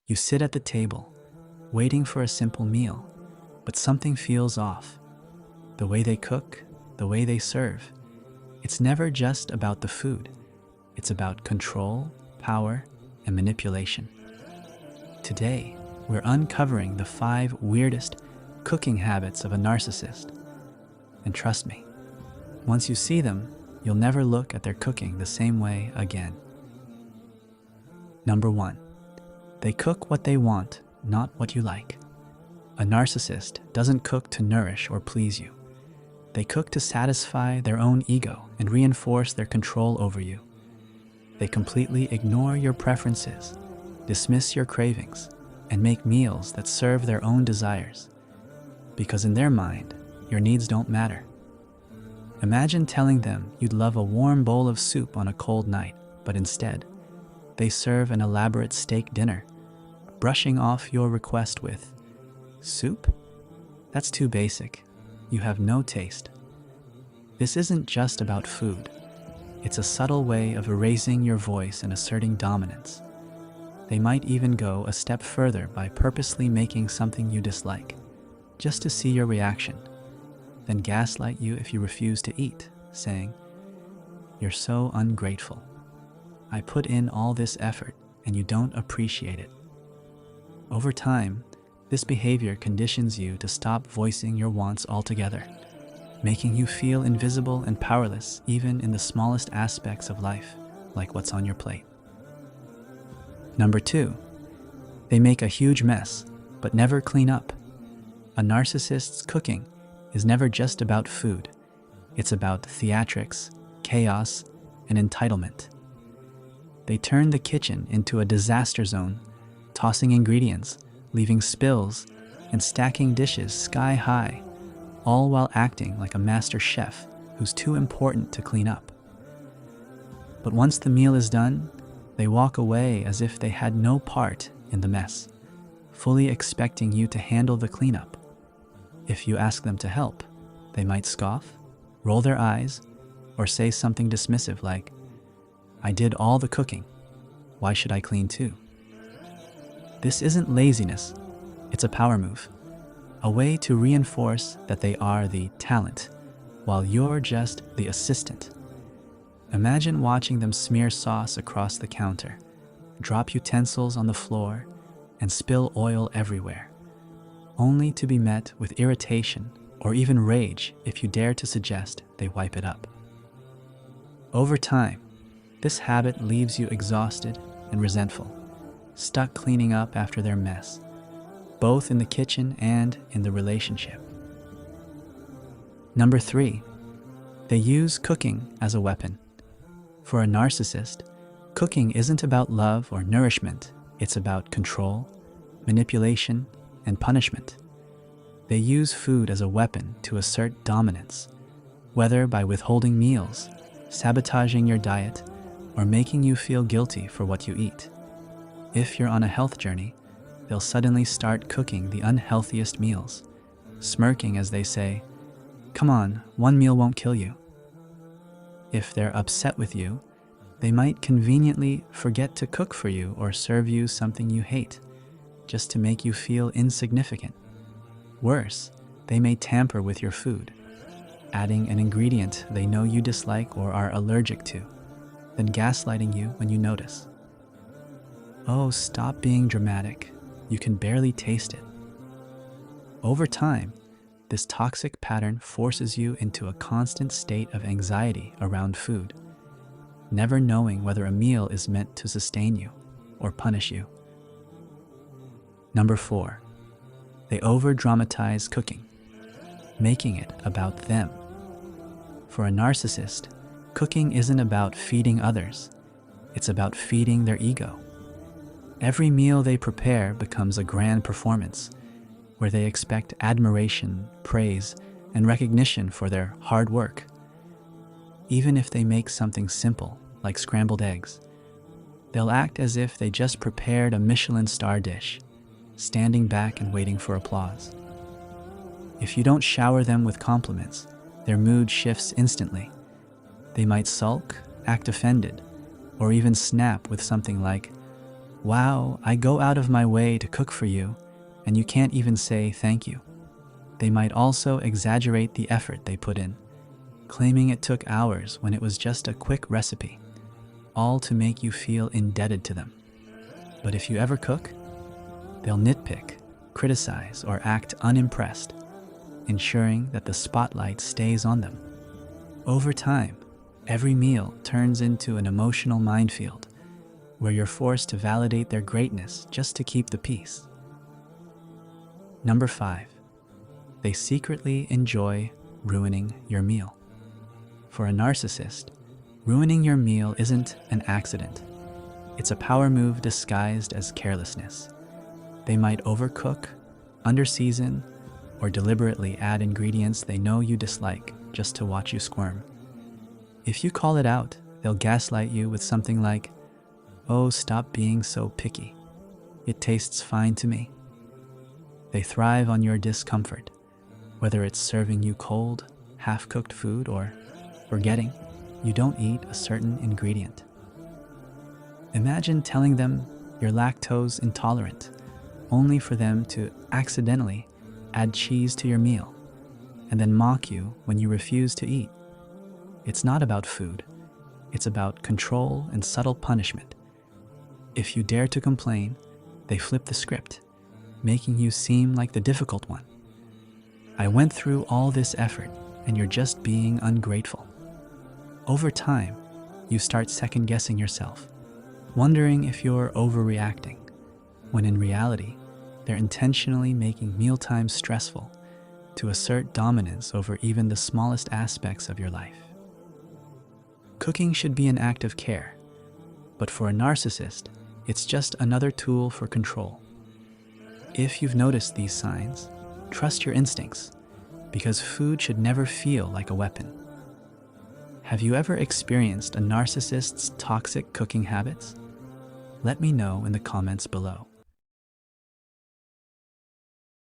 You sit at the table, waiting for a simple meal, but something feels off. The way they cook, the way they serve. It's never just about the food. It's about control, power, and manipulation. Today, we're uncovering the 5 weirdest cooking habits of a narcissist. And trust me, once you see them, you'll never look at their cooking the same way again. Number 1. They cook what they want, not what you like. A narcissist doesn't cook to nourish or please you. They cook to satisfy their own ego and reinforce their control over you. They completely ignore your preferences, dismiss your cravings, and make meals that serve their own desires. Because in their mind, your needs don't matter. Imagine telling them you'd love a warm bowl of soup on a cold night, but instead, they serve an elaborate steak dinner, brushing off your request with, "Soup? That's too basic. You have no taste." This isn't just about food. It's a subtle way of erasing your voice and asserting dominance. They might even go a step further by purposely making something you dislike, just to see your reaction, then gaslight you if you refuse to eat, saying, "You're so ungrateful. I put in all this effort and you don't appreciate it." Over time, this behavior conditions you to stop voicing your wants altogether, making you feel invisible and powerless even in the smallest aspects of life, like what's on your plate. Number 2, they make a huge mess, but never clean up. A narcissist's cooking is never just about food. It's about theatrics, chaos, and entitlement. They turn the kitchen into a disaster zone, tossing ingredients, leaving spills, and stacking dishes sky high, all while acting like a master chef who's too important to clean up. But once the meal is done, they walk away as if they had no part in the mess, fully expecting you to handle the cleanup. If you ask them to help, they might scoff, roll their eyes, or say something dismissive like, "I did all the cooking. Why should I clean too?" This isn't laziness, it's a power move, a way to reinforce that they are the talent, while you're just the assistant. Imagine watching them smear sauce across the counter, drop utensils on the floor, and spill oil everywhere, only to be met with irritation or even rage if you dare to suggest they wipe it up. Over time, this habit leaves you exhausted and resentful, stuck cleaning up after their mess, both in the kitchen and in the relationship. Number 3, they use cooking as a weapon. For a narcissist, cooking isn't about love or nourishment, it's about control, manipulation, and punishment. They use food as a weapon to assert dominance, whether by withholding meals, sabotaging your diet, or making you feel guilty for what you eat. If you're on a health journey, they'll suddenly start cooking the unhealthiest meals, smirking as they say, "Come on, one meal won't kill you." If they're upset with you, they might conveniently forget to cook for you or serve you something you hate, just to make you feel insignificant. Worse, they may tamper with your food, adding an ingredient they know you dislike or are allergic to, then gaslighting you when you notice. "Oh, stop being dramatic. You can barely taste it." Over time, this toxic pattern forces you into a constant state of anxiety around food, never knowing whether a meal is meant to sustain you or punish you. Number 4, they over-dramatize cooking, making it about them. For a narcissist, cooking isn't about feeding others, it's about feeding their ego. Every meal they prepare becomes a grand performance, where they expect admiration, praise, and recognition for their hard work. Even if they make something simple, like scrambled eggs, they'll act as if they just prepared a Michelin star dish, standing back and waiting for applause. If you don't shower them with compliments, their mood shifts instantly. They might sulk, act offended, or even snap with something like, "Wow, I go out of my way to cook for you, and you can't even say thank you." They might also exaggerate the effort they put in, claiming it took hours when it was just a quick recipe, all to make you feel indebted to them. But if you ever cook, they'll nitpick, criticize, or act unimpressed, ensuring that the spotlight stays on them. Over time, every meal turns into an emotional minefield where you're forced to validate their greatness just to keep the peace. Number 5. They secretly enjoy ruining your meal. For a narcissist, ruining your meal isn't an accident. It's a power move disguised as carelessness. They might overcook, underseason, or deliberately add ingredients they know you dislike just to watch you squirm. If you call it out, they'll gaslight you with something like, "Oh, stop being so picky. It tastes fine to me." They thrive on your discomfort, whether it's serving you cold, half-cooked food or forgetting you don't eat a certain ingredient. Imagine telling them you're lactose intolerant, only for them to accidentally add cheese to your meal, and then mock you when you refuse to eat. It's not about food. It's about control and subtle punishment. If you dare to complain, they flip the script, making you seem like the difficult one. "I went through all this effort, and you're just being ungrateful." Over time, you start second-guessing yourself, wondering if you're overreacting, when in reality, they're intentionally making mealtime stressful to assert dominance over even the smallest aspects of your life. Cooking should be an act of care, but for a narcissist, it's just another tool for control. If you've noticed these signs, trust your instincts, because food should never feel like a weapon. Have you ever experienced a narcissist's toxic cooking habits? Let me know in the comments below.